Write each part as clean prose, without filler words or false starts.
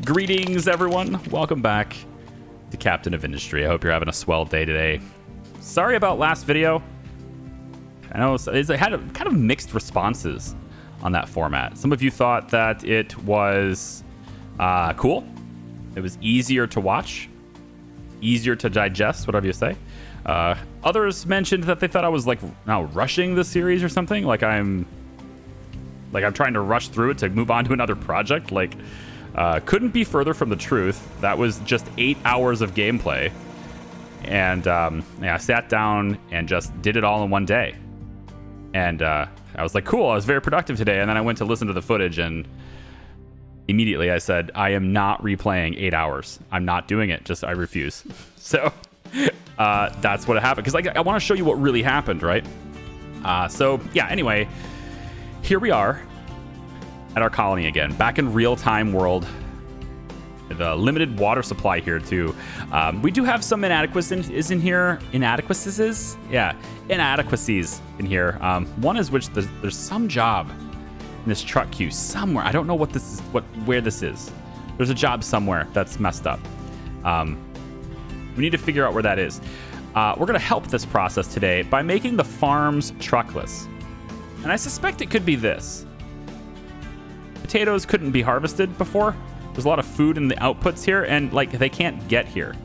Greetings, everyone. Welcome back to Captain of Industry. I hope you're having a swell day today. Sorry about last video. I know it had kind of mixed responses on that format. Some of you thought that it was cool. It was easier to watch, easier to digest, whatever you say. Others mentioned that they thought I was like now rushing the series or something. Like I'm trying to rush through it to move on to another project. Like, couldn't be further from the truth. That was just 8 hours of gameplay. And I sat down and just did it all in one day. And I was like, cool, I was very productive today. And then I went to listen to the footage and immediately I said, I am not replaying 8 hours. I'm not doing it. Just, I refuse. So that's what happened. Because I want to show you what really happened, right? So yeah, anyway, here we are at our colony again, back in real-time world. The limited water supply here too. We do have some inadequacies in here. Inadequacies in here. One is which there's some job in this truck queue somewhere. I don't know what this is, where this is. There's a job somewhere that's messed up. We need to figure out where that is. We're gonna help this process today by making the farms truckless. And I suspect it could be this. Potatoes couldn't be harvested before. There's a lot of food in the outputs here, and like they can't get here,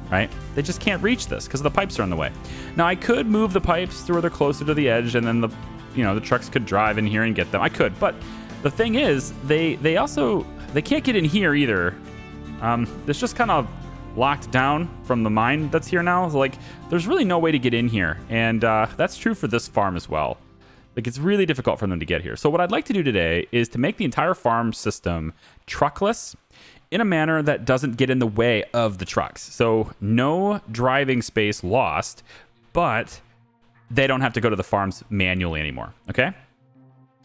right? They just can't reach this because the pipes are in the way. Now I could move the pipes to where they're closer to the edge, and then the trucks could drive in here and get them. I could, but the thing is, they can't get in here either. It's just kind of locked down from the mine that's here now. So, like, there's really no way to get in here, and that's true for this farm as well. Like, it's really difficult for them to get here. So what I'd like to do today is to make the entire farm system truckless in a manner that doesn't get in the way of the trucks. So no driving space lost, but they don't have to go to the farms manually anymore, okay?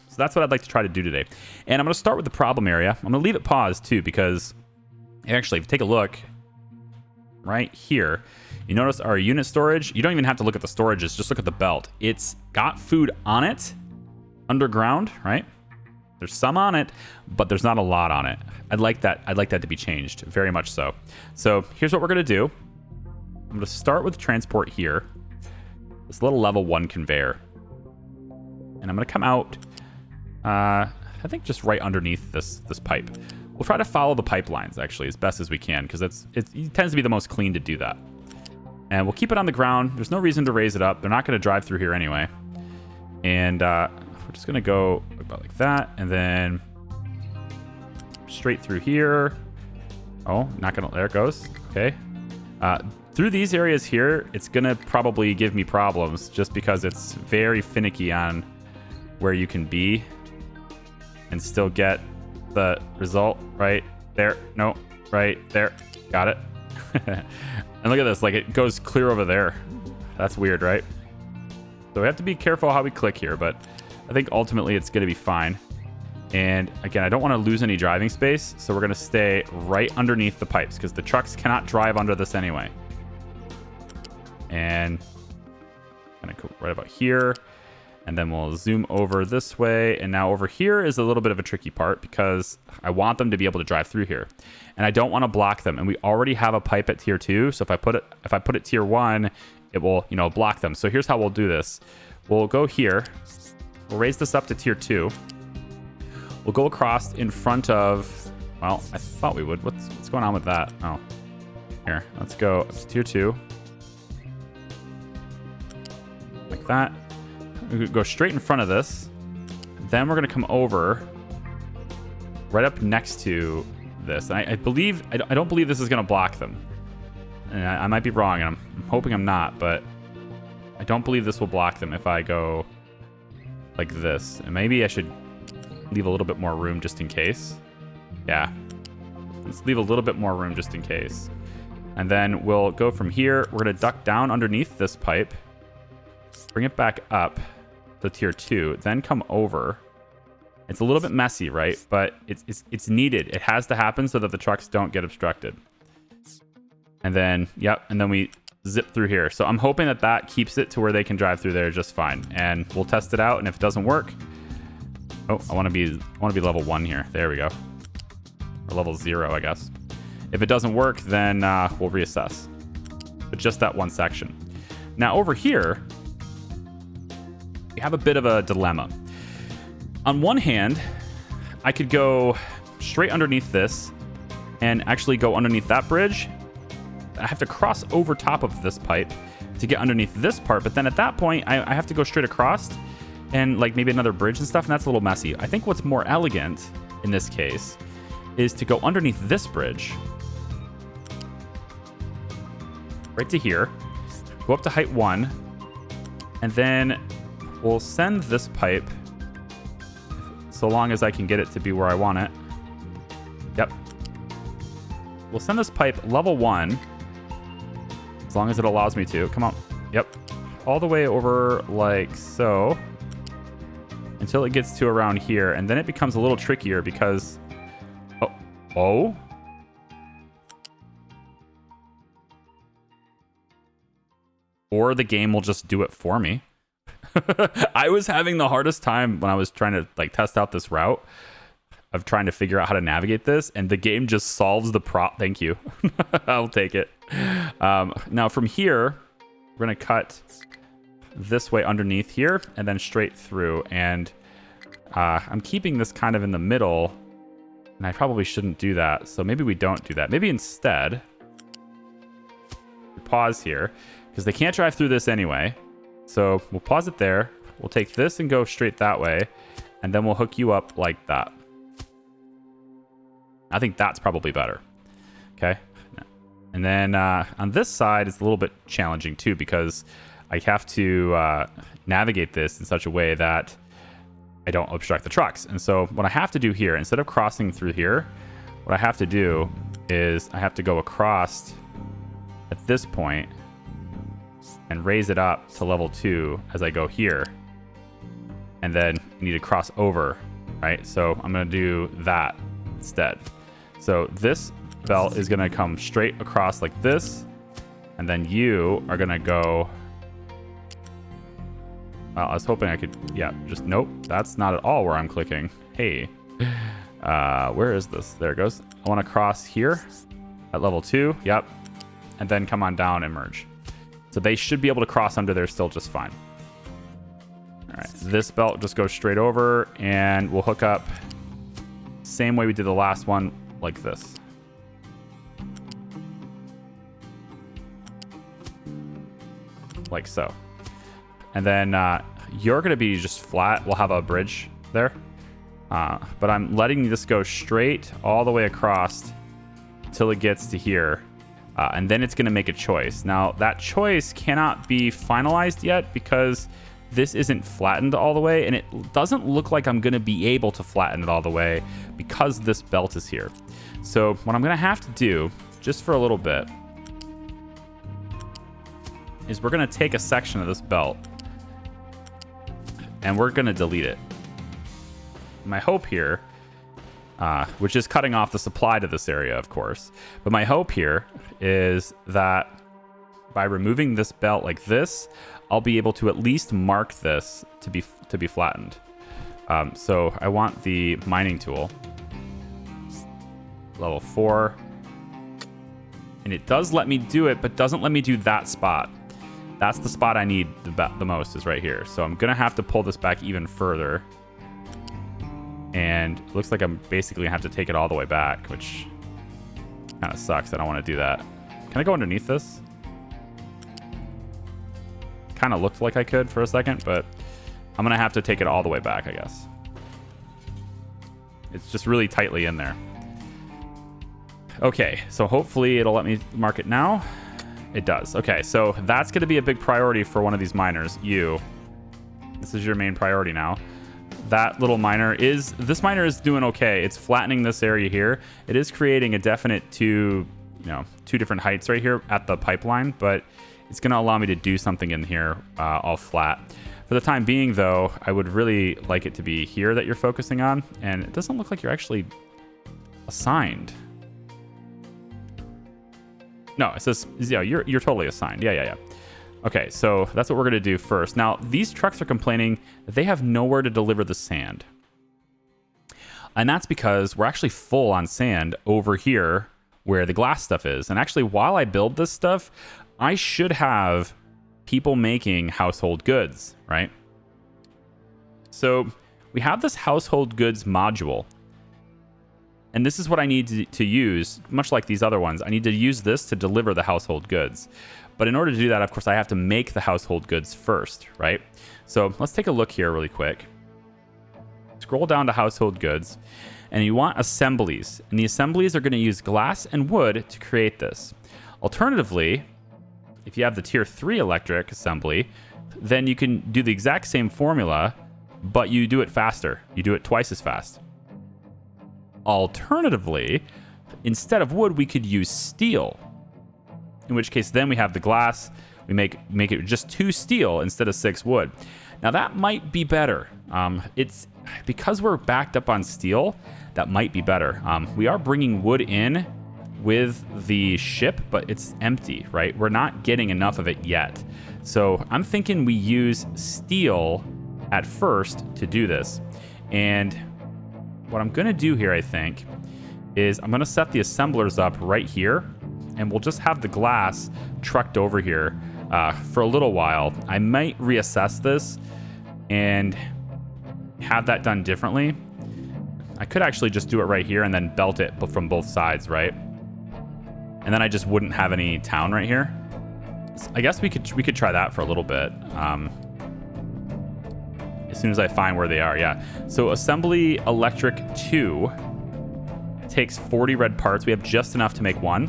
So that's what I'd like to try to do today. And I'm going to start with the problem area. I'm going to leave it paused too, because actually, if you take a look right here, you notice our unit storage. You don't even have to look at the storages. Just look at the belt. It's got food on it underground, right? There's some on it, but there's not a lot on it. I'd like that to be changed, very much so. So here's what we're going to do. I'm going to start with transport here. This little level 1 conveyor. And I'm going to come out, I think just right underneath this pipe. We'll try to follow the pipelines, actually, as best as we can, because it tends to be the most clean to do that. And we'll keep it on the ground. There's no reason to raise it up. They're not going to drive through here anyway. And we're just going to go about like that. And then straight through here. Oh, not going to... There it goes. Okay. Through these areas here, it's going to probably give me problems just because it's very finicky on where you can be and still get the result right there. No, right there. Got it. And look at this, like it goes clear over there. That's weird, right? So we have to be careful how we click here, but I think ultimately it's going to be fine. And again, I don't want to lose any driving space, so we're going to stay right underneath the pipes because the trucks cannot drive under this anyway. And I'm going to go right about here, and then we'll zoom over this way. And now over here is a little bit of a tricky part because I want them to be able to drive through here. And I don't want to block them. And we already have a pipe at tier 2. So if I put it tier 1, it will, block them. So here's how we'll do this. We'll go here. We'll raise this up to tier 2. We'll go across in front of, well, I thought we would. What's going on with that? Oh, here, let's go up to tier 2. Like that. We go straight in front of this. Then we're going to come over right up next to this. And I don't believe this is going to block them. And I might be wrong, and I'm hoping I'm not, but I don't believe this will block them if I go like this. And maybe I should leave a little bit more room just in case. Yeah. Let's leave a little bit more room just in case. And then we'll go from here. We're going to duck down underneath this pipe. Bring it back up to tier 2. Then come over. It's a little bit messy, right? But it's needed. It has to happen so that the trucks don't get obstructed. And then, yep, and then we zip through here. So I'm hoping that keeps it to where they can drive through there just fine. And we'll test it out, and if it doesn't work... Oh, I want to be level 1 here. There we go. or level 0, I guess. If it doesn't work, then we'll reassess. But just that one section. Now over here, we have a bit of a dilemma. On one hand, I could go straight underneath this and actually go underneath that bridge. I have to cross over top of this pipe to get underneath this part, but then at that point, I have to go straight across and like maybe another bridge and stuff, and that's a little messy. I think what's more elegant in this case is to go underneath this bridge, right to here, go up to height 1, and then we'll send this pipe, so long as I can get it to be where I want it. Yep. We'll send this pipe level 1, as long as it allows me to. Come on. Yep. All the way over like so, until it gets to around here, and then it becomes a little trickier because... Oh? Or the game will just do it for me. I was having the hardest time when I was trying to like test out this route of trying to figure out how to navigate this, and the game just solves the Thank you. I'll take it. Now from here, we're gonna cut this way underneath here and then straight through, and I'm keeping this kind of in the middle, and I probably shouldn't do that, so maybe we don't do that. Maybe instead we pause here, because they can't drive through this anyway. So we'll pause it there. We'll take this and go straight that way, and then we'll hook you up like that. I think that's probably better. Okay. And then on this side, it's a little bit challenging too, because I have to navigate this in such a way that I don't obstruct the trucks. And so what I have to do here, instead of crossing through here, what I have to do is I have to go across at this point and raise it up to level 2 as I go here. And then you need to cross over, right? So I'm going to do that instead. So this belt is going to come straight across like this. And then you are going to go... Well, I was hoping I could... Yeah, just nope. That's not at all where I'm clicking. Hey. Where is this? There it goes. I want to cross here at level 2. Yep. And then come on down and merge. So they should be able to cross under there still just fine. All right. This belt just goes straight over, and we'll hook up same way we did the last one, like this. Like so. And then you're going to be just flat. We'll have a bridge there. But I'm letting this go straight all the way across till it gets to here. And then it's going to make a choice. Now, that choice cannot be finalized yet because this isn't flattened all the way. And it doesn't look like I'm going to be able to flatten it all the way because this belt is here. So what I'm going to have to do, just for a little bit, is we're going to take a section of this belt and we're going to delete it. My hope here, which is cutting off the supply to this area, of course, but my hope here is that by removing this belt like this, I'll be able to at least mark this to be flattened. So I want the mining tool, level 4, and it does let me do it, but doesn't let me do that spot. That's the spot I need the most, is right here. So I'm gonna have to pull this back even further. And it looks like I'm basically gonna have to take it all the way back, which kind of sucks. I don't want to do that. Can I go underneath this? Kind of looked like I could for a second, but I'm gonna have to take it all the way back, I guess. It's just really tightly in there. Okay, so hopefully it'll let me mark it now. It does. Okay, so that's gonna be a big priority for one of these miners. You. This is your main priority now. That little miner is... This miner is doing okay. It's flattening this area here. It is creating a definite two different heights right here at the pipeline, but it's going to allow me to do something in here all flat. For the time being, though, I would really like it to be here that you're focusing on, and it doesn't look like you're actually assigned. No, it says, yeah, you're totally assigned. Yeah. Okay, so that's what we're going to do first. Now, these trucks are complaining that they have nowhere to deliver the sand. And that's because we're actually full on sand over here where the glass stuff is. And actually, while I build this stuff, I should have people making household goods, right? So we have this household goods module. And this is what I need to use, much like these other ones. I need to use this to deliver the household goods. But in order to do that, of course, I have to make the household goods first, right? So let's take a look here really quick. Scroll down to household goods, and you want assemblies. And the assemblies are going to use glass and wood to create this. Alternatively, if you have the tier 3 electric assembly, then you can do the exact same formula, but you do it faster. You do it twice as fast. Alternatively, instead of wood, we could use steel. In which case, then we have the glass. We make it just 2 steel instead of 6 wood. Now that might be better. It's because we're backed up on steel. That might be better. We are bringing wood in with the ship, but it's empty, right? We're not getting enough of it yet. So I'm thinking we use steel at first to do this. And what I'm going to do here, I think, is I'm going to set the assemblers up right here, and we'll just have the glass trucked over here for a little while. I might reassess this and have that done differently. I could actually just do it right here and then belt it from both sides, right? And then I just wouldn't have any town right here. So I guess we could try that for a little bit. As soon as I find where they are, yeah. So assembly electric 2 takes 40 red parts. We have just enough to make 1.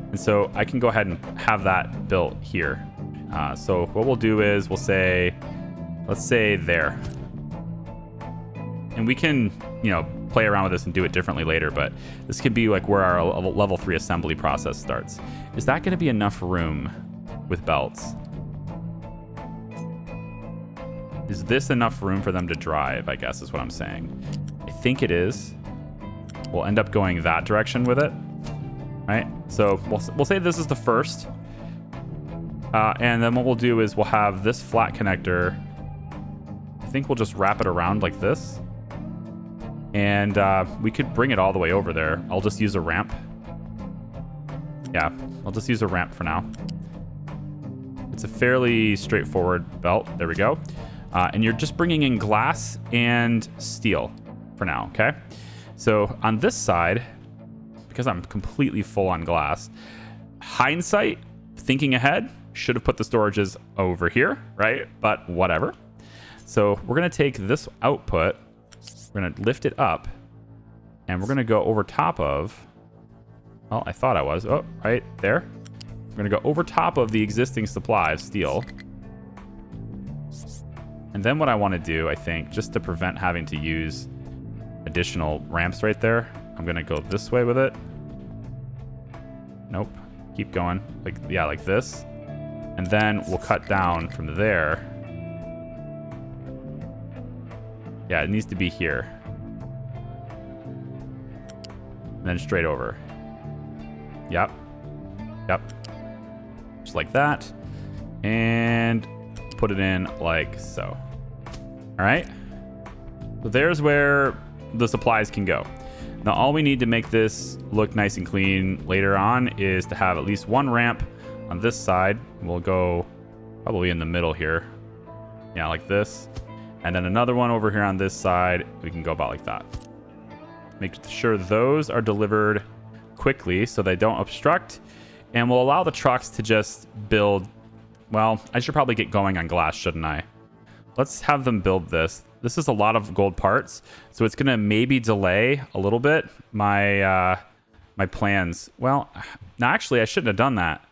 And so I can go ahead and have that built here. So what we'll do is we'll say, let's say there. And we can, play around with this and do it differently later, but this could be like where our level 3 assembly process starts. Is that going to be enough room with belts? Is this enough room for them to drive, I guess is what I'm saying. I think it is. We'll end up going that direction with it, right? So we'll say this is the first. And then what we'll do is we'll have this flat connector. I think we'll just wrap it around like this. And we could bring it all the way over there. I'll just use a ramp. Yeah, I'll just use a ramp for now. It's a fairly straightforward belt. There we go. And you're just bringing in glass and steel for now, okay? So on this side, because I'm completely full on glass, hindsight, thinking ahead, should have put the storages over here, right? But whatever. So we're going to take this output, we're going to lift it up, and we're going to go over top of, well, I thought I was, oh, right there. We're going to go over top of the existing supply of steel. And then what I want to do, I think, just to prevent having to use additional ramps right there, I'm going to go this way with it. Nope. Keep going. Like this. And then we'll cut down from there. Yeah, it needs to be here. And then straight over. Yep. Just like that. And put it in like so. All right. So there's where the supplies can go. Now all we need to make this look nice and clean later on is to have at least one ramp on this side. We'll go probably in the middle here. Yeah, like this. And then another one over here on this side. We can go about like that. Make sure those are delivered quickly so they don't obstruct. And we'll allow the trucks to just build. Well, I should probably get going on glass, shouldn't I? Let's have them build this. This is a lot of gold parts, so it's going to maybe delay a little bit my my plans. Well, no, actually, I shouldn't have done that.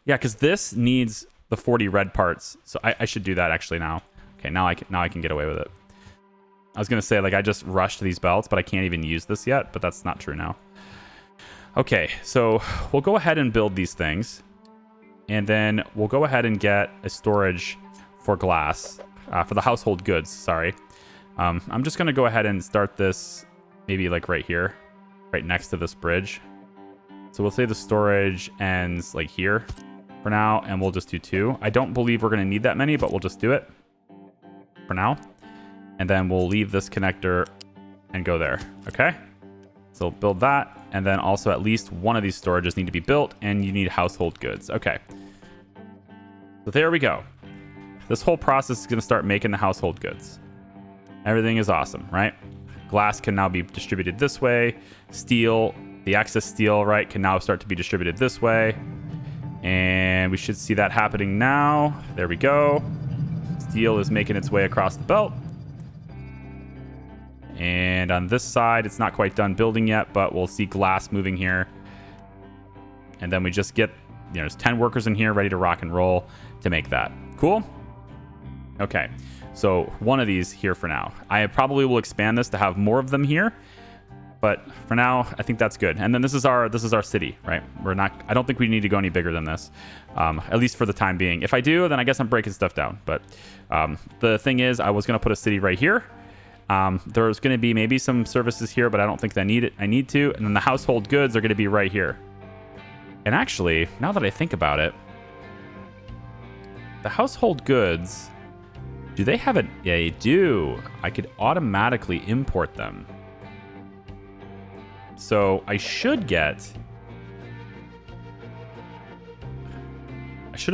Yeah, because this needs the 40 red parts, so I should do that actually now. Okay, now I can get away with it. I was going to say, like, I just rushed these belts, but I can't even use this yet, but that's not true now. Okay, so we'll go ahead and build these things. And then we'll go ahead and get a storage for glass, for the household goods, sorry. I'm just going to go ahead and start this maybe like right here, right next to this bridge. So we'll say the storage ends like here for now, and we'll just do 2. I don't believe we're going to need that many, but we'll just do it for now. And then we'll leave this connector and go there. Okay. So build that. And then also at least one of these storages need to be built, and you need household goods. Okay. So there we go. This whole process is going to start making the household goods. Everything is awesome, right? Glass can now be distributed this way. Steel, the excess steel, right, can now start to be distributed this way. And we should see that happening now. There we go. Steel is making its way across the belt. And on this side, it's not quite done building yet, but we'll see glass moving here. And then we just get, there's 10 workers in here ready to rock and roll to make that. Cool? Okay. So one of these here for now. I probably will expand this to have more of them here. But for now, I think that's good. And then this is our city, right? I don't think we need to go any bigger than this, at least for the time being. If I do, then I guess I'm breaking stuff down. But the thing is, I was going to put a city right here. There's going to be maybe some services here, but I don't think I need it. I need to. And then the household goods are going to be right here. And actually, now that I think about it, the household goods, do they have it? Yeah, they do. I could automatically import them. So I should have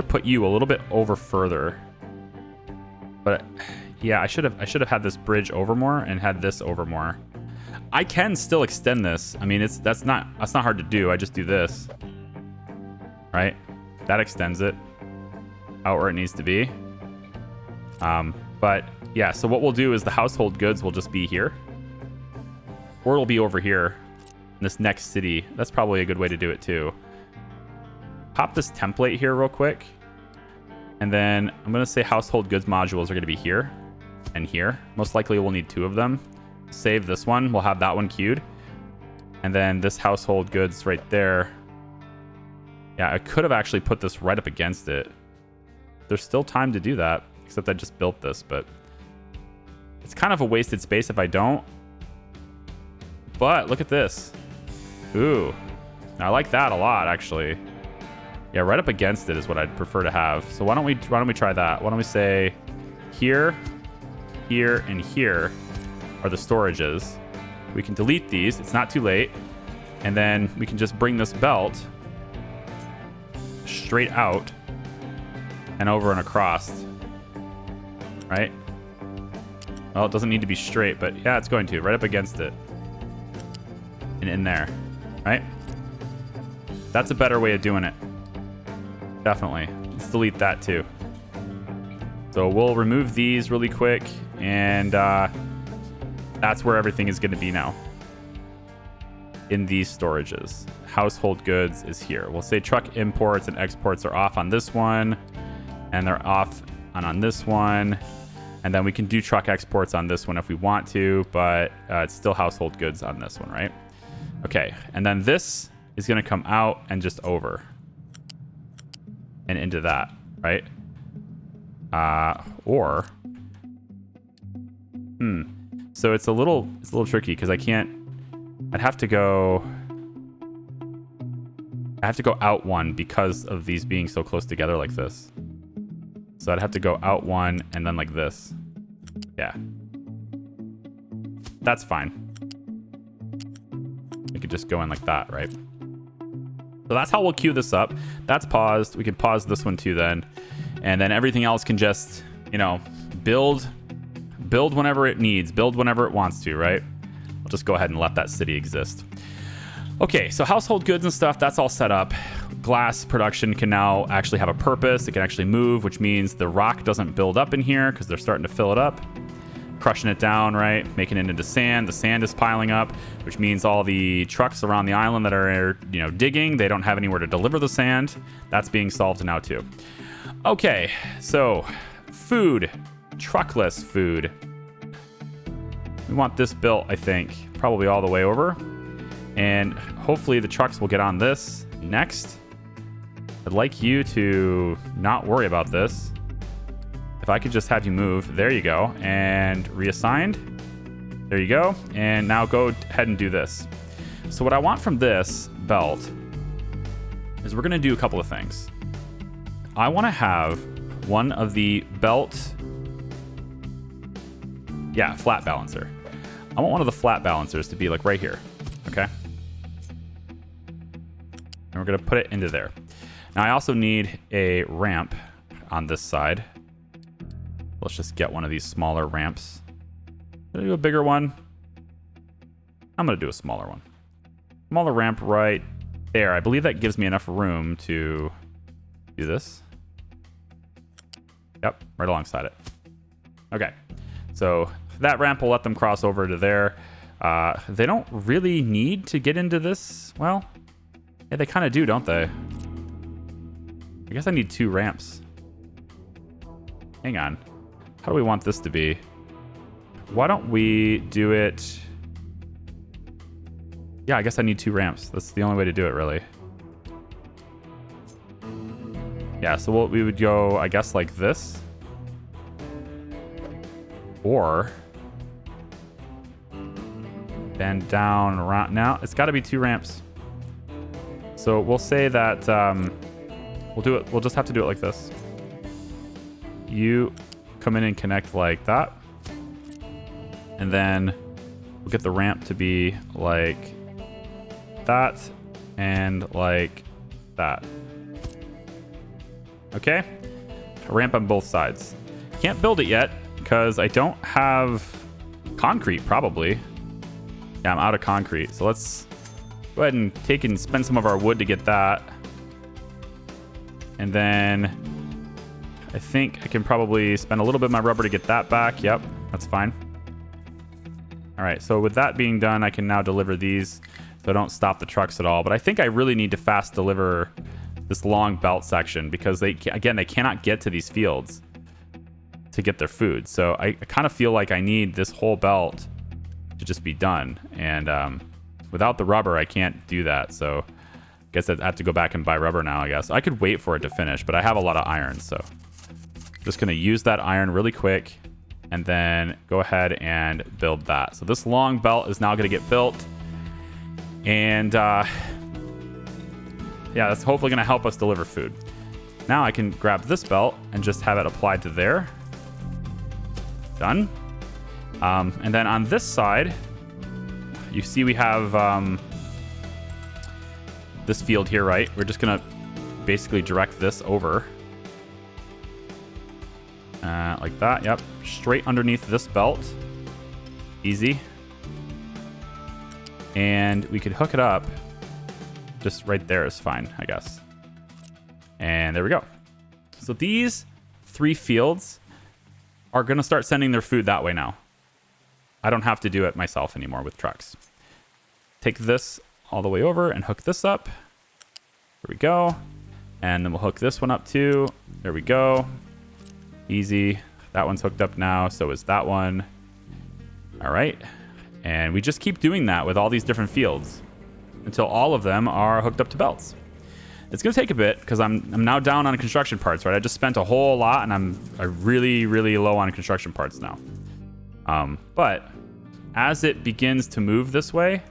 put you a little bit over further. But yeah, I should have had this bridge over more and had this over more. I can still extend this. I mean, that's not hard to do. I just do this. Right? That extends it out where it needs to be. But yeah, so what we'll do is the household goods will just be here. Or it'll be over here. This next city. That's probably a good way to do it too. Pop this template here real quick. And then I'm going to say household goods modules are going to be here and here. Most likely we'll need 2 of them. Save this one. We'll have that one queued. And then this household goods right there. Yeah, I could have actually put this right up against it. There's still time to do that, except I just built this, but it's kind of a wasted space if I don't. But look at this. Ooh, I like that a lot, actually. Yeah, right up against it is what I'd prefer to have. So why don't we try that? Why don't we say here, here, and here are the storages. We can delete these. It's not too late. And then we can just bring this belt straight out and over and across. Right? Well, it doesn't need to be straight, but yeah, it's going to. Right up against it. And in there. Right? That's a better way of doing it. Definitely. Let's delete that too. So we'll remove these really quick, and that's where everything is going to be now. In these storages. Household goods is here. We'll say truck imports and exports are off on this one, and they're off on this one. And then we can do truck exports on this one if we want to, but it's still household goods on this one, right? Okay, and then this is going to come out and just over and into that, right? So it's a little tricky because I'd have to go out one because of these being so close together like this. So I'd have to go out one and then like this. Yeah. That's fine. We could just go in like that, right? So that's how we'll queue this up. That's paused. We can pause this one too then. And then everything else can just, build whenever it needs, build whenever it wants to, right? I'll just go ahead and let that city exist. Okay, so household goods and stuff, that's all set up. Glass production can now actually have a purpose. It can actually move, which means the rock doesn't build up in here because they're starting to fill it up. Crushing it down, right? Making it into sand. The sand is piling up, which means all the trucks around the island that are, digging, they don't have anywhere to deliver the sand. That's being solved now too. Okay, so food. Truckless food. We want this built, I think, probably all the way over. And hopefully the trucks will get on this next. I'd like you to not worry about this. If I could just have you move. There you go. And reassigned. There you go. And now go ahead and do this. So what I want from this belt is we're going to do a couple of things. I want to have one of the belt... Yeah, flat balancer. I want one of the flat balancers to be like right here. Okay. And we're going to put it into there. Now I also need a ramp on this side. Let's just get one of these smaller ramps. Gonna do a bigger one. I'm going to do a smaller one. Smaller ramp right there. I believe that gives me enough room to do this. Yep, right alongside it. Okay, so that ramp will let them cross over to there. They don't really need to get into this. Well, yeah, they kind of do, don't they? I guess I need 2 ramps. Hang on. How do we want this to be? Why don't we do it... Yeah, I guess I need 2 ramps. That's the only way to do it, really. Yeah, so we would go, I guess, like this. Or... bend down, around. Now, it's got to be 2 ramps. So we'll say that we'll do it. We'll just have to do it like this. You come in and connect like that. And then we'll get the ramp to be like that and like that. Okay? A ramp on both sides. Can't build it yet because I don't have concrete, probably. Yeah, I'm out of concrete. So let's go ahead and take and spend some of our wood to get that. And then I think I can probably spend a little bit of my rubber to get that back. Yep, that's fine. All right, so with that being done, I can now deliver these so I don't stop the trucks at all. But I think I really need to fast deliver this long belt section because they cannot get to these fields to get their food. So I kind of feel like I need this whole belt to just be done. And without the rubber, I can't do that. So I guess I have to go back and buy rubber now, I guess. I could wait for it to finish, but I have a lot of iron. So I'm just going to use that iron really quick and then go ahead and build that. So this long belt is now going to get built. And yeah, that's hopefully going to help us deliver food. Now I can grab this belt and just have it applied to there. Done. And then on this side, you see we have this field here, right? We're just going to basically direct this over. Like that, yep. Straight underneath this belt. Easy. And we could hook it up. Just right there is fine, I guess. And there we go. So these 3 fields are going to start sending their food that way now. I don't have to do it myself anymore with trucks. Take this all the way over and hook this up. There we go. And then we'll hook this one up too. There we go. Easy. That one's hooked up now. So is that one. All right. And we just keep doing that with all these different fields until all of them are hooked up to belts. It's going to take a bit because I'm now down on construction parts, right? I just spent a whole lot and I'm really, really low on construction parts now. But as it begins to move this way,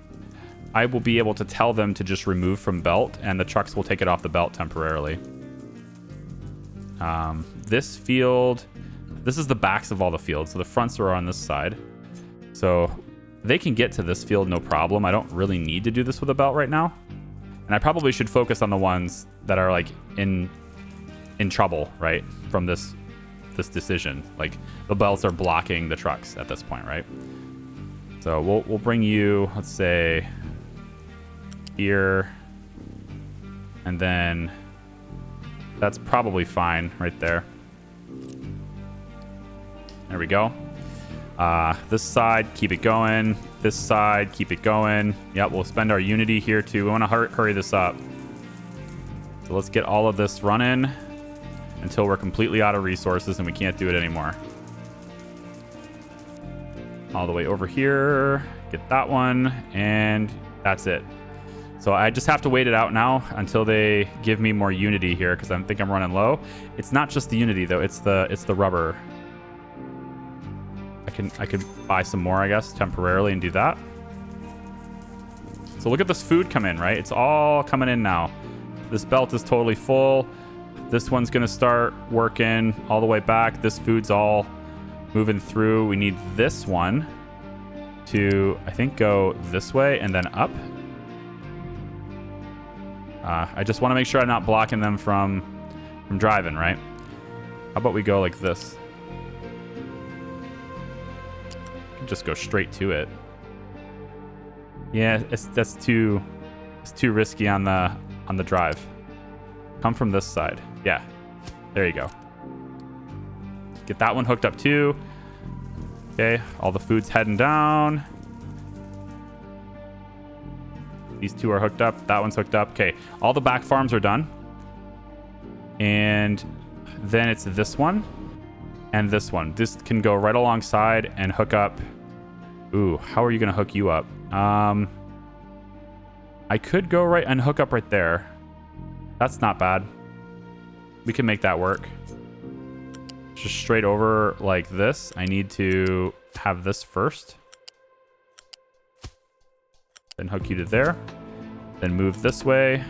I will be able to tell them to just remove from belt and the trucks will take it off the belt temporarily. This field, this is the backs of all the fields. So the fronts are on this side. So they can get to this field no problem. I don't really need to do this with a belt right now. And I probably should focus on the ones that are like in trouble, right? From this decision. Like the belts are blocking the trucks at this point, right? So we'll bring you, let's say, here. And then that's probably fine right there. There we go. This side, keep it going. This side, keep it going. Yep, we'll spend our unity here too. We want to hurry this up. So let's get all of this running until we're completely out of resources and we can't do it anymore. All the way over here. Get that one. And that's it. So I just have to wait it out now until they give me more unity here because I think I'm running low. It's not just the unity though. It's the rubber. I could buy some more, I guess, temporarily and do that. So look at this food come in, right? It's all coming in now. This belt is totally full. This one's going to start working all the way back. This food's all moving through. We need this one to, I think, go this way and then up. I just want to make sure I'm not blocking them from driving, right? How about we go like this? Just go straight to it. Yeah, that's too risky on the drive. Come from this side. Yeah, there you go. Get that one hooked up too. Okay, all the food's heading down. These two are hooked up. That one's hooked up. Okay, all the back farms are done. And then it's this one and this one. This can go right alongside and hook up. Ooh, how are you going to hook you up? I could go right and hook up right there. That's not bad. We can make that work. Just straight over like this. I need to have this first. Then hook you to there. Then move this way.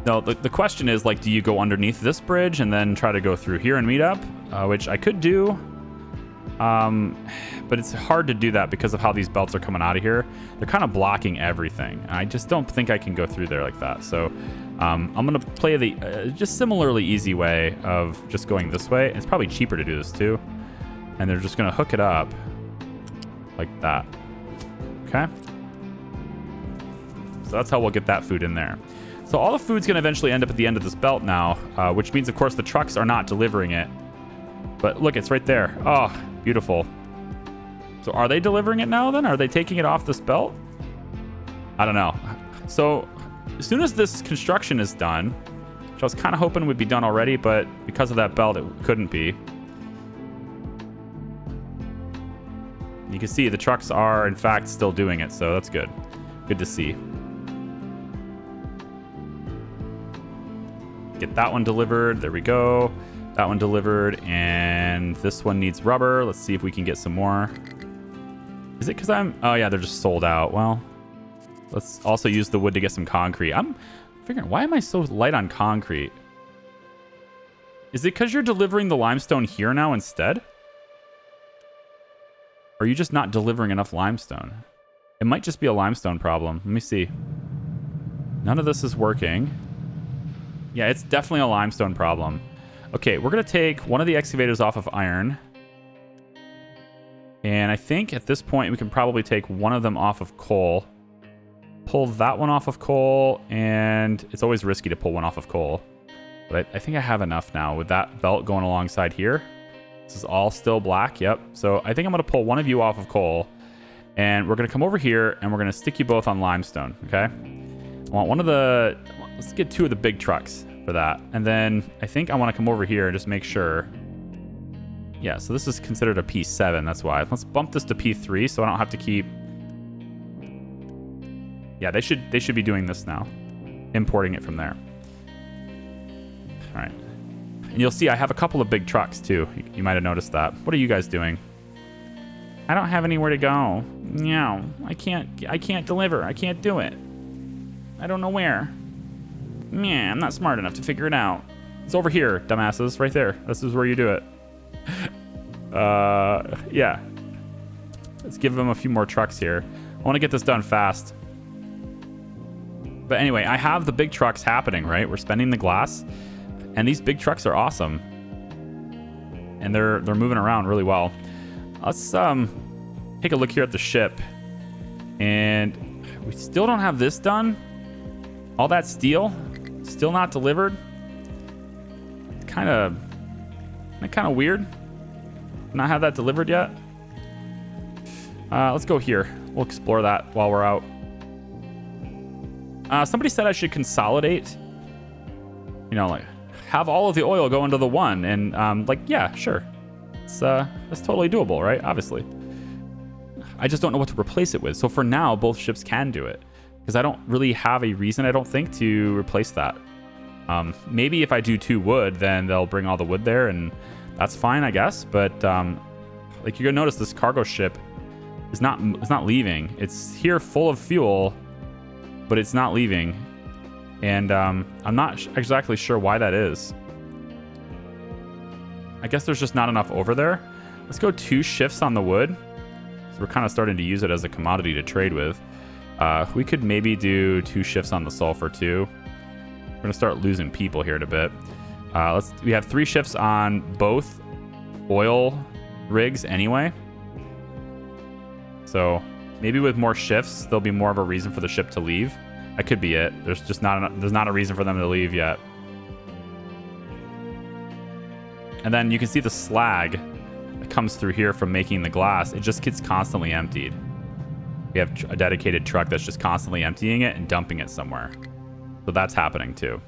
No, the question is, like, do you go underneath this bridge and then try to go through here and meet up? Which I could do. But it's hard to do that because of how these belts are coming out of here. They're kind of blocking everything. I just don't think I can go through there like that. So I'm going to play the just similarly easy way of just going this way. It's probably cheaper to do this too. And they're just going to hook it up like that. Okay. So that's how we'll get that food in there. So all the food's going to eventually end up at the end of this belt now, which means, of course, the trucks are not delivering it. But look, it's right there. Oh, beautiful. So are they delivering it now then? Are they taking it off this belt? I don't know. So as soon as this construction is done, which I was kind of hoping would be done already, but because of that belt, it couldn't be. You can see the trucks are, in fact, still doing it. So that's good. Good to see. Get that one delivered. There we go. That one delivered. And this one needs rubber. Let's see if we can get some more. Is it because oh yeah, they're just sold out. Well, let's also use the wood to get some concrete. I'm figuring, why am I so light on concrete? Is it because you're delivering the limestone here now instead? Or are you just not delivering enough limestone? It might just be a limestone problem. Let me see. None of this is working. Yeah, it's definitely a limestone problem. Okay, we're going to take one of the excavators off of iron. And I think at this point we can probably take one of them off of coal. Pull that one off of coal. And it's always risky to pull one off of coal. But I think I have enough now with that belt going alongside here. This is all still black. Yep. So I think I'm going to pull one of you off of coal. And we're going to come over here and we're going to stick you both on limestone. Okay. I want one of the... Let's get two of the big trucks for that. And then I think I want to come over here and just make sure. Yeah, so this is considered a P7. That's why. Let's bump this to P3 so I don't have to keep... Yeah, they should be doing this now. Importing it from there. All right. And you'll see I have a couple of big trucks too. You might have noticed that. What are you guys doing? I don't have anywhere to go. No, I can't deliver. I can't do it. I don't know where. Yeah, I'm not smart enough to figure it out. It's over here, dumbasses. Right there. This is where you do it. Yeah. Let's give them a few more trucks here. I want to get this done fast. But anyway, I have the big trucks happening, right? We're spending the glass. And these big trucks are awesome. And they're moving around really well. Let's take a look here at the ship. And we still don't have this done. All that steel still not delivered. Kind of weird. Not have that delivered yet. Let's go here. We'll explore that while we're out. Somebody said I should consolidate. You know, like have all of the oil go into the one, and like, yeah, sure. That's totally doable, right? Obviously. I just don't know what to replace it with. So for now, both ships can do it. Because I don't really have a reason, I don't think, to replace that. Maybe if I do 2 wood, then they'll bring all the wood there, and that's fine, I guess. But like you're gonna notice, this cargo ship is not leaving. It's here full of fuel, but it's not leaving, and I'm not exactly sure why that is. I guess there's just not enough over there. Let's go 2 shifts on the wood. So we're kind of starting to use it as a commodity to trade with. We could maybe do 2 shifts on the sulfur too. We're gonna start losing people here in a bit. We have 3 shifts on both oil rigs anyway. So maybe with more shifts, there'll be more of a reason for the ship to leave. That could be it. There's not a reason for them to leave yet. And then you can see the slag that comes through here from making the glass. It just gets constantly emptied. We have a dedicated truck that's just constantly emptying it and dumping it somewhere. So that's happening too.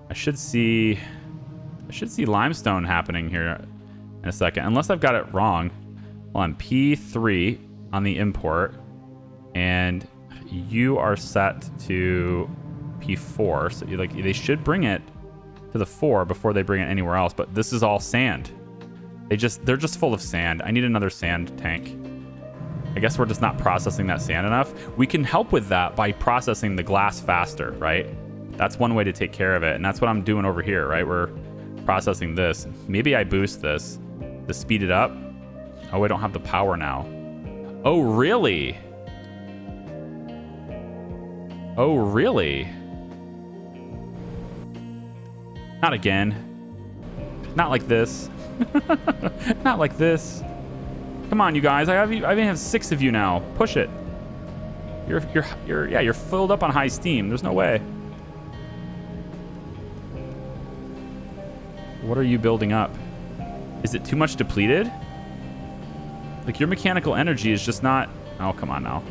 I should see limestone happening here in a second, unless I've got it wrong. Well, I'm P3 on the import, and you are set to P4. So they should bring it to the 4 before they bring it anywhere else. But this is all sand. They're just full of sand. I need another sand tank. I guess we're just not processing that sand enough. We can help with that by processing the glass faster, right? That's one way to take care of it, and that's what I'm doing over here, right? We're processing this. Maybe I boost this to speed it up. Oh, I don't have the power now. Oh, really? Oh, really? Not again. Not like this. Not like this. Come on, you guys. I even have 6 of you now. Push it. You're filled up on high steam. There's no way. What are you building up? Is it too much depleted? Like, your mechanical energy is just not... Oh, come on now.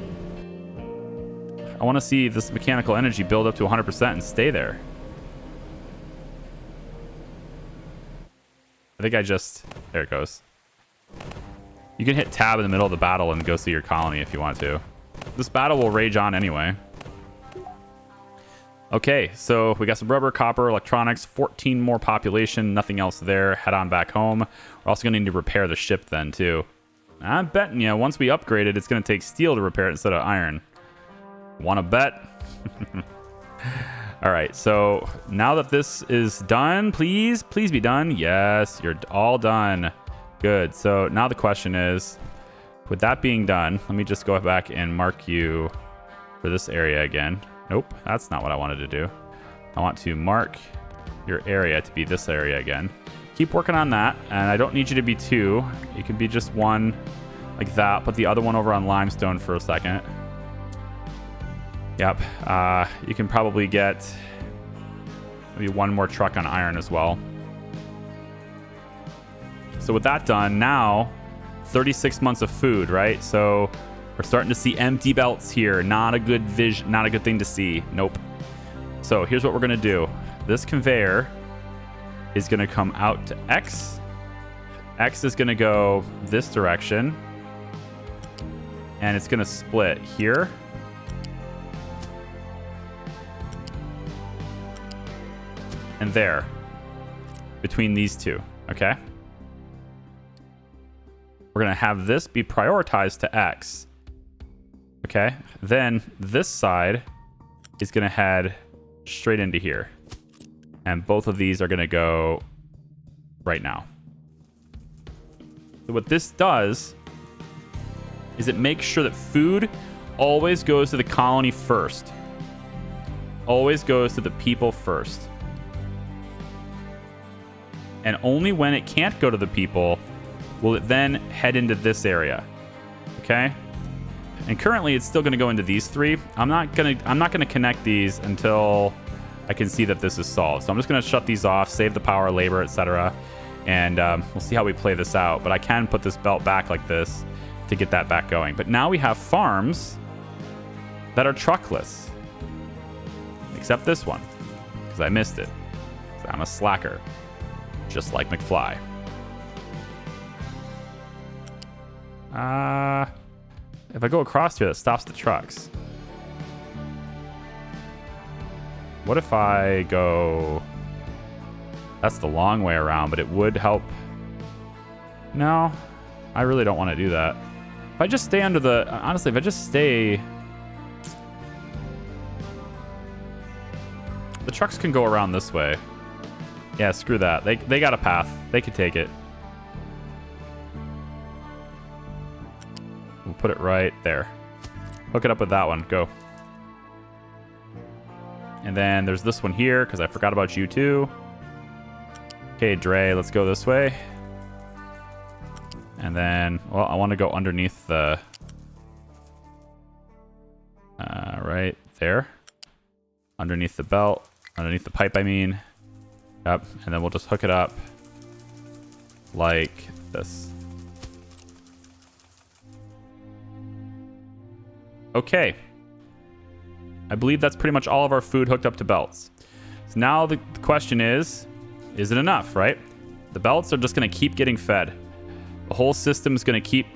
I want to see this mechanical energy build up to 100% and stay there. I think I just... There it goes. You can hit tab in the middle of the battle and go see your colony if you want to. This battle will rage on anyway. Okay, so we got some rubber, copper, electronics, 14 more population, nothing else there. Head on back home. We're also going to need to repair the ship then, too. I'm betting you, once we upgrade it, it's going to take steel to repair it instead of iron. Want to bet? All right, so now that this is done, please be done. Yes, you're all done. Good. So now the question is, with that being done, let me just go back and mark you for this area again. Nope, that's not what I wanted to do. I want to mark your area to be this area again. Keep working on that, and I don't need you to be 2. You can be just 1 like that. Put the other one over on limestone for a second. Yep, you can probably get maybe 1 more truck on iron as well. So with that done, now 36 months of food, right? So we're starting to see empty belts here. Not a good vision, not a good thing to see. Nope. So here's what we're gonna do. This conveyor is gonna come out to X. X is gonna go this direction. And it's gonna split here. And there. Between these two, okay? We're gonna have this be prioritized to X. Okay, then this side is gonna head straight into here. And both of these are gonna go right now. So what this does is it makes sure that food always goes to the colony first. Always goes to the people first. And only when it can't go to the people will it then head into this area. Okay? And currently it's still going to go into these 3. I'm not going to connect these until I can see that this is solved. So I'm just going to shut these off, save the power, labor, etc. And we'll see how we play this out. But I can put this belt back like this to get that back going. But now we have farms that are truckless. Except this one, because I missed it. 'Cause I'm a slacker, just like McFly. If I go across here, that stops the trucks. What if I go... That's the long way around, but it would help. No, I really don't want to do that. If I just stay under the... Honestly, if I just stay... The trucks can go around this way. Yeah, screw that. They got a path. They could take it. put it right there. Hook it up with that one. Go. And then there's this one here, because I forgot about you too. Okay, Dre, let's go this way. And then, well, I want to go underneath the... right there. Underneath the belt. Underneath the pipe, I mean. Yep, and then we'll just hook it up like this. Okay. I believe that's pretty much all of our food hooked up to belts. So now the question is it enough, right? The belts are just going to keep getting fed. The whole system's going to keep...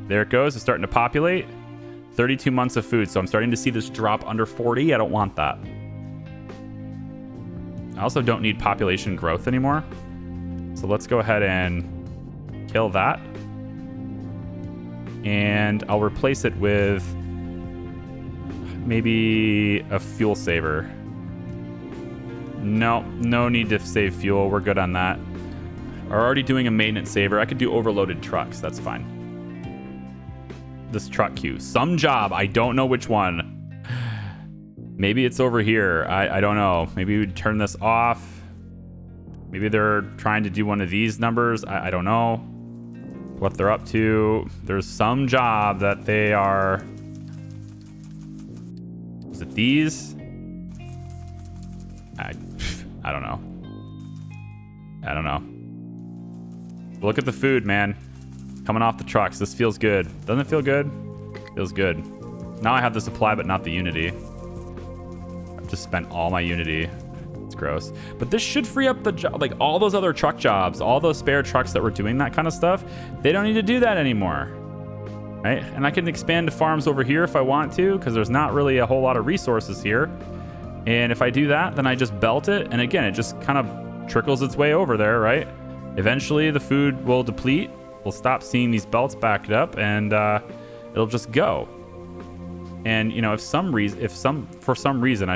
There it goes. It's starting to populate. 32 months of food. So I'm starting to see this drop under 40. I don't want that. I also don't need population growth anymore. So let's go ahead and kill that. And I'll replace it with maybe a fuel saver. No need to save fuel. We're good on that. We're already doing a maintenance saver. I could do overloaded trucks. That's fine. This truck queue. Some job. I don't know which one. Maybe it's over here. I don't know. Maybe we turn this off. Maybe they're trying to do one of these numbers. I don't know what they're up to. There's some job that they are... Is it these? I don't know. I don't know. Look at the food, man. Coming off the trucks. This feels good. Doesn't it feel good? Feels good. Now I have the supply, but not the Unity. I've just spent all my Unity. It's gross. But this should free up the job. Like all those other truck jobs, all those spare trucks that were doing that kind of stuff, they don't need to do that anymore. Right? And I can expand to farms over here if I want to, because there's not really a whole lot of resources here. And if I do that, then I just belt it. And again, it just kind of trickles its way over there, right? Eventually the food will deplete. We'll stop seeing these belts backed up, and it'll just go. And you know, if for some reason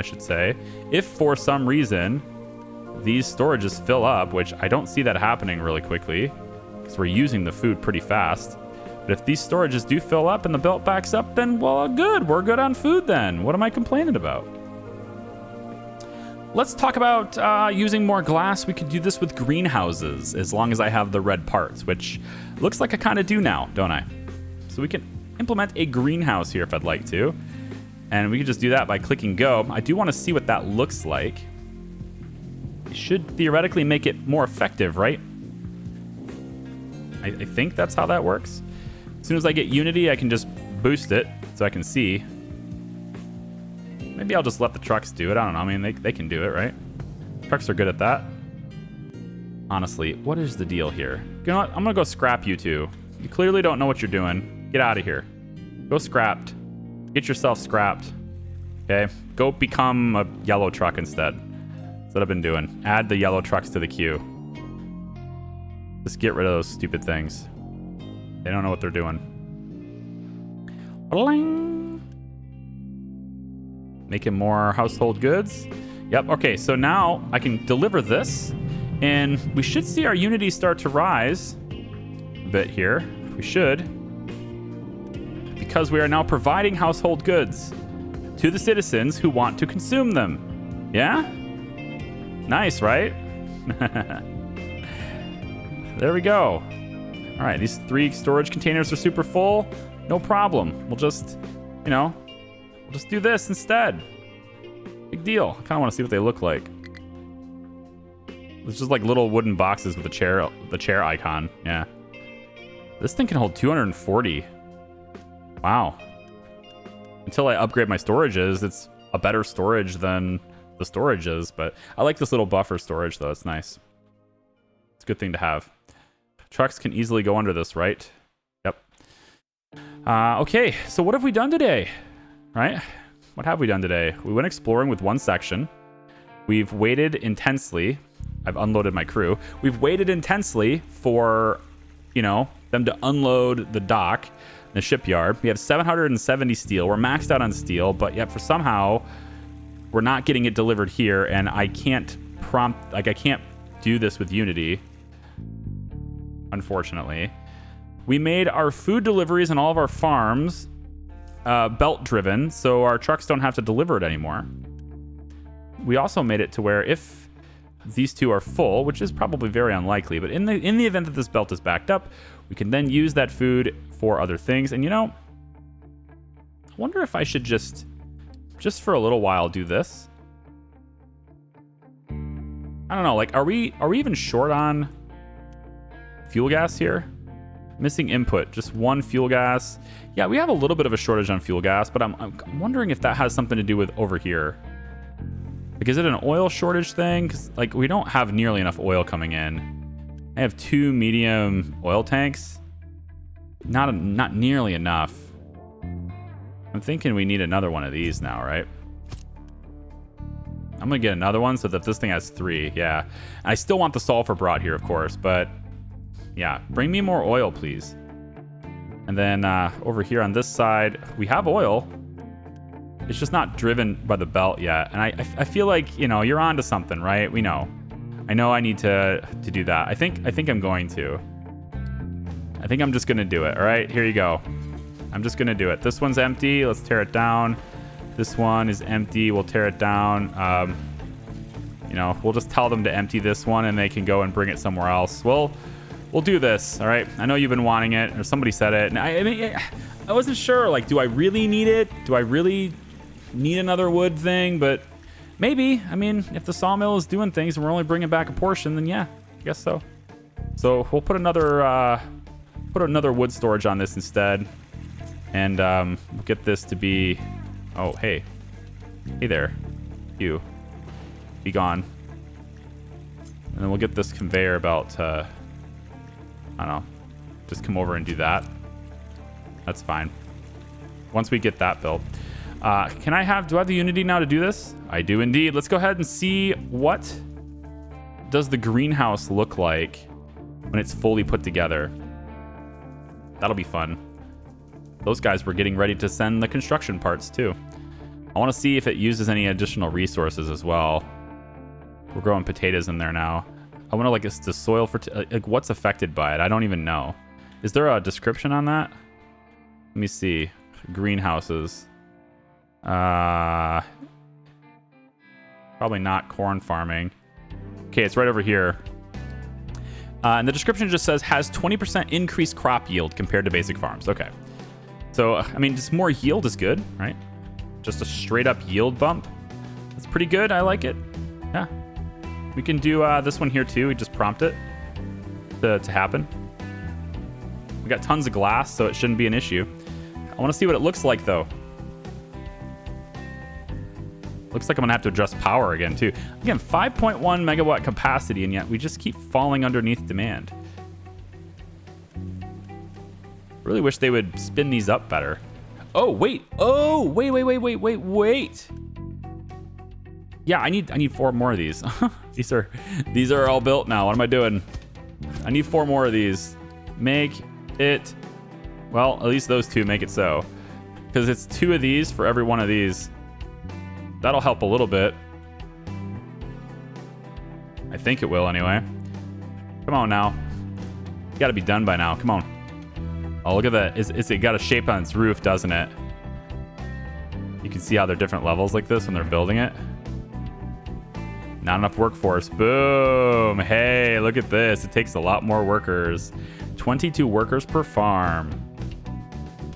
these storages fill up, which I don't see that happening really quickly, because we're using the food pretty fast. But if these storages do fill up and the belt backs up, then well, good. We're good on food then. What am I complaining about? Let's talk about using more glass. We could do this with greenhouses as long as I have the red parts, which looks like I kind of do now, don't I? So we can implement a greenhouse here if I'd like to. And we can just do that by clicking go. I do want to see what that looks like. It should theoretically make it more effective, right? I think that's how that works. As soon as I get Unity, I can just boost it so I can see. Maybe I'll just let the trucks do it. I don't know. I mean, they can do it, right? Trucks are good at that. Honestly, what is the deal here? You know what? I'm going to go scrap you two. You clearly don't know what you're doing. Get out of here. Go scrapped. Get yourself scrapped. Okay? Go become a yellow truck instead. That's what I've been doing. Add the yellow trucks to the queue. Just get rid of those stupid things. They don't know what they're doing. Bling. Making more household goods. Yep. Okay, so now I can deliver this, and we should see our Unity start to rise a bit here. We should. Because we are now providing household goods to the citizens who want to consume them. Yeah? Nice, right? There we go. All right, these 3 storage containers are super full. No problem. We'll just, you know, we'll just do this instead. Big deal. I kind of want to see what they look like. It's just like little wooden boxes with the chair icon. Yeah. This thing can hold 240. Wow. Until I upgrade my storages, it's a better storage than the storage is, but I like this little buffer storage though. It's nice. It's a good thing to have. Trucks can easily go under this, right? Yep. Okay, so what have we done today? Right? What have we done today? We went exploring with one section. We've waited intensely. I've unloaded my crew. We've waited intensely for, you know, them to unload the dock, the shipyard. We have 770 steel. We're maxed out on steel, but yet for somehow we're not getting it delivered here, and I can't I can't do this with Unity, unfortunately. We made our food deliveries and all of our farms belt driven, so our trucks don't have to deliver it anymore. We also made it to where if these two are full, which is probably very unlikely, but in the event that this belt is backed up, we can then use that food for other things. And you know, I wonder if I should just for a little while do this. I don't know, like, are we even short on fuel gas here? Missing input, just one fuel gas. Yeah, we have a little bit of a shortage on fuel gas, but I'm wondering if that has something to do with over here. Like, is it an oil shortage thing? Because, like, we don't have nearly enough oil coming in. I have 2 medium oil tanks. Not nearly enough. I'm thinking we need another one of these now, right? I'm gonna get another one so that this thing has 3. Yeah, I still want the sulfur brought here, of course, but yeah, bring me more oil, please. And then over here on this side, we have oil. It's just not driven by the belt yet. And I feel like, you know, you're onto something, right? We know. I know I need to do that. I think I'm going to. I think I'm just gonna do it. All right, here you go. I'm just gonna do it. This one's empty. Let's tear it down. This one is empty. We'll tear it down. You know, we'll just tell them to empty this one, and they can go and bring it somewhere else. We'll do this. All right. I know you've been wanting it, or somebody said it. And I mean, I wasn't sure. Like, do I really need it? Do I really need another wood thing? But maybe. I mean, if the sawmill is doing things and we're only bringing back a portion, then yeah, I guess so. So we'll put another wood storage on this instead, and we'll get this to be. Oh, hey there, you, be gone. And then we'll get this conveyor belt. I don't know, just come over and do that. That's fine. Once we get that built, do I have the Unity now to do this? I do indeed. Let's go ahead and see what does the greenhouse look like when it's fully put together. That'll be fun. Those guys were getting ready to send the construction parts too. I want to see if it uses any additional resources as well. We're growing potatoes in there now. I wonder, like, is the soil like what's affected by it? I don't even know. Is there a description on that? Let me see. Greenhouses. Probably not corn farming. Okay, it's right over here. And the description just says has 20% increased crop yield compared to basic farms. Okay. So, I mean, just more yield is good, right? Just a straight up yield bump. That's pretty good. I like it. Yeah. We can do this one here too. We just prompt it to happen. We got tons of glass, so it shouldn't be an issue. I want to see what it looks like, though. Looks like I'm going to have to adjust power again, too. Again, 5.1 megawatt capacity, and yet we just keep falling underneath demand. Really wish they would spin these up better. Oh, wait. Oh, wait. Yeah, I need 4 more of these. These are all built now. What am I doing? I need 4 more of these. Make it, well, at least those 2 make it so. Because it's 2 of these for every one of these. That'll help a little bit. I think it will anyway. Come on now. You gotta be done by now. Come on. Oh, look at that. It got a shape on its roof, doesn't it? You can see how they're different levels like this when they're building it. Not enough workforce. Boom. Hey, look at this. It takes a lot more workers. 22 workers per farm.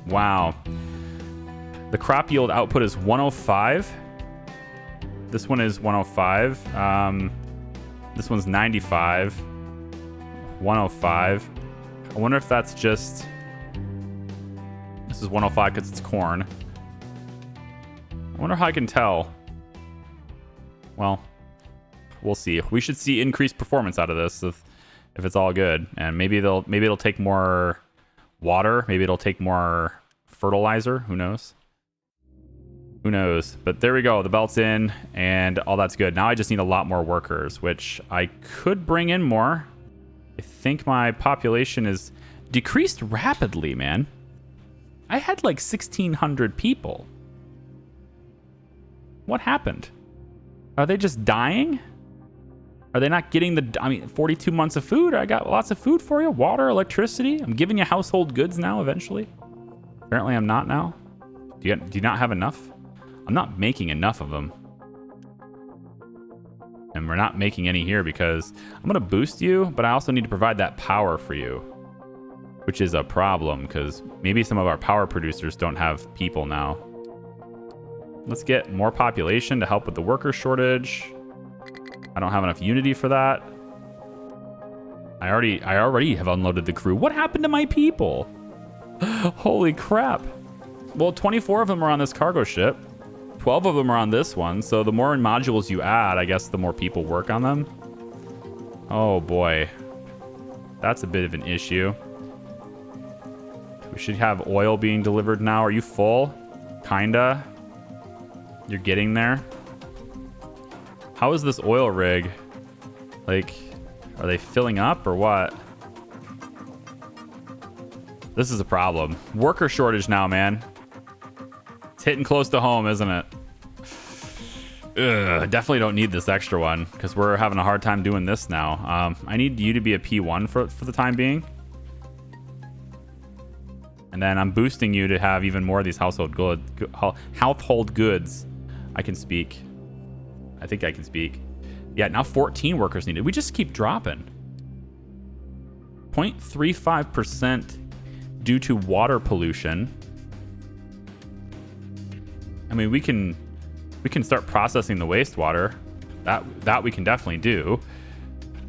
Wow. The crop yield output is 105. This one is 105. This one's 95. 105. I wonder if that's just... This is 105 because it's corn. I wonder how I can tell. Well, we'll see. We should see increased performance out of this if it's all good. And maybe it'll take more water. Maybe it'll take more fertilizer. Who knows? Who knows? But there we go. The belt's in and all that's good. Now I just need a lot more workers, which I could bring in more. I think my population is decreased rapidly, man. I had like 1,600 people. What happened? Are they just dying? Are they not getting the, I mean, 42 months of food? I got lots of food for you. Water, electricity. I'm giving you household goods now eventually. Apparently I'm not now. Do you not have enough? I'm not making enough of them. And we're not making any here because I'm going to boost you, but I also need to provide that power for you, which is a problem because maybe some of our power producers don't have people now. Let's get more population to help with the worker shortage. I don't have enough unity for that. I already have unloaded the crew. What happened to my people? Holy crap. Well, 24 of them are on this cargo ship. 12 of them are on this one. So the more modules you add, I guess the more people work on them. Oh boy. That's a bit of an issue. We should have oil being delivered now. Are you full? Kinda. You're getting there. How is this oil rig? Like, are they filling up or what? This is a problem. Worker shortage now, man. It's hitting close to home, isn't it? Ugh, definitely don't need this extra one because we're having a hard time doing this now. I need you to be a P1 for the time being. And then I'm boosting you to have even more of these household goods. I can speak. I think I can speak. Yeah, now 14 workers needed. We just keep dropping. 0.35% due to water pollution. I mean, we can start processing the wastewater. That we can definitely do.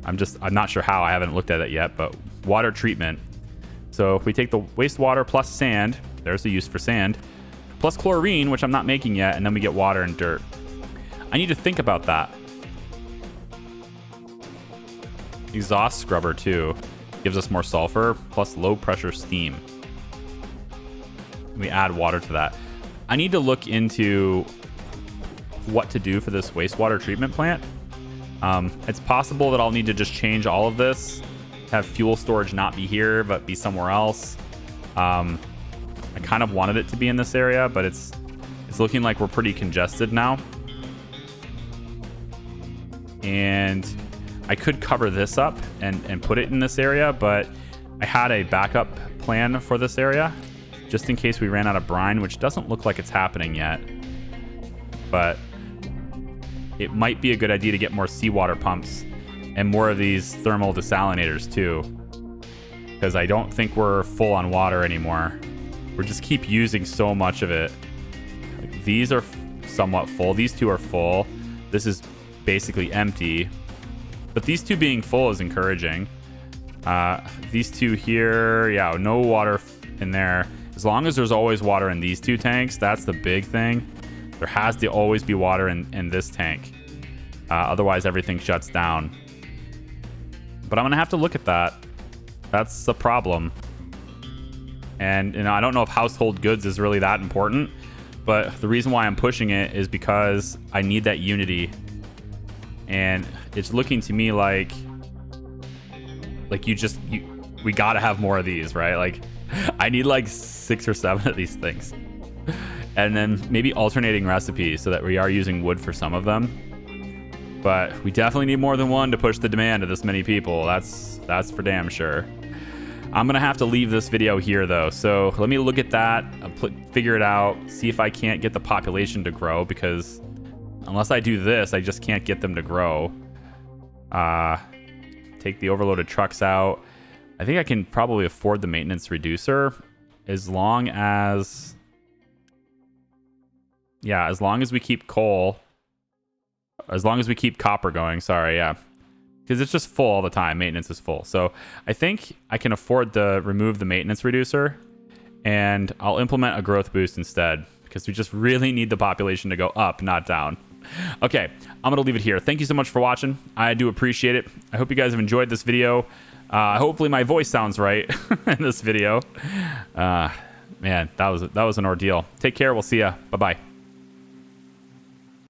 I'm not sure how. I haven't looked at it yet, but water treatment. So if we take the wastewater plus sand, there's a use for sand, plus chlorine, which I'm not making yet, and then we get water and dirt. I need to think about that. Exhaust scrubber too. Gives us more sulfur, plus low pressure steam. We add water to that. I need to look into what to do for this wastewater treatment plant. It's possible that I'll need to just change all of this. Have fuel storage not be here, but be somewhere else. I kind of wanted it to be in this area, but it's looking like we're pretty congested now. And I could cover this up and put it in this area, but I had a backup plan for this area just in case we ran out of brine, which doesn't look like it's happening yet. But it might be a good idea to get more seawater pumps and more of these thermal desalinators too, because I don't think we're full on water anymore. We just keep using so much of it. Like, these are somewhat full. These two are full. This is basically empty, but these two being full is encouraging. These two here, yeah, no water in there. As long as there's always water in these two tanks, that's the big thing. There has to always be water in this tank. Otherwise, everything shuts down. But I'm going to have to look at that. That's the problem. And I don't know if household goods is really that important, but the reason why I'm pushing it is because I need that unity. And it's looking to me like we got to have more of these, right? Like, I need like 6 or 7 of these things. And then maybe alternating recipes so that we are using wood for some of them. But we definitely need more than one to push the demand of this many people. That's for damn sure. I'm going to have to leave this video here, though. So let me look at that, figure it out, see if I can't get the population to grow, because unless I do this, I just can't get them to grow. Take the overloaded trucks out. I think I can probably afford the maintenance reducer as long as... Yeah, as long as we keep coal... As long as we keep copper going, sorry, yeah. Because it's just full all the time. Maintenance is full. So I think I can afford to remove the maintenance reducer, and I'll implement a growth boost instead, because we just really need the population to go up, not down. Okay, I'm going to leave it here. Thank you so much for watching. I do appreciate it. I hope you guys have enjoyed this video. Hopefully my voice sounds right in this video. Man, that was an ordeal. Take care. We'll see ya. Bye-bye.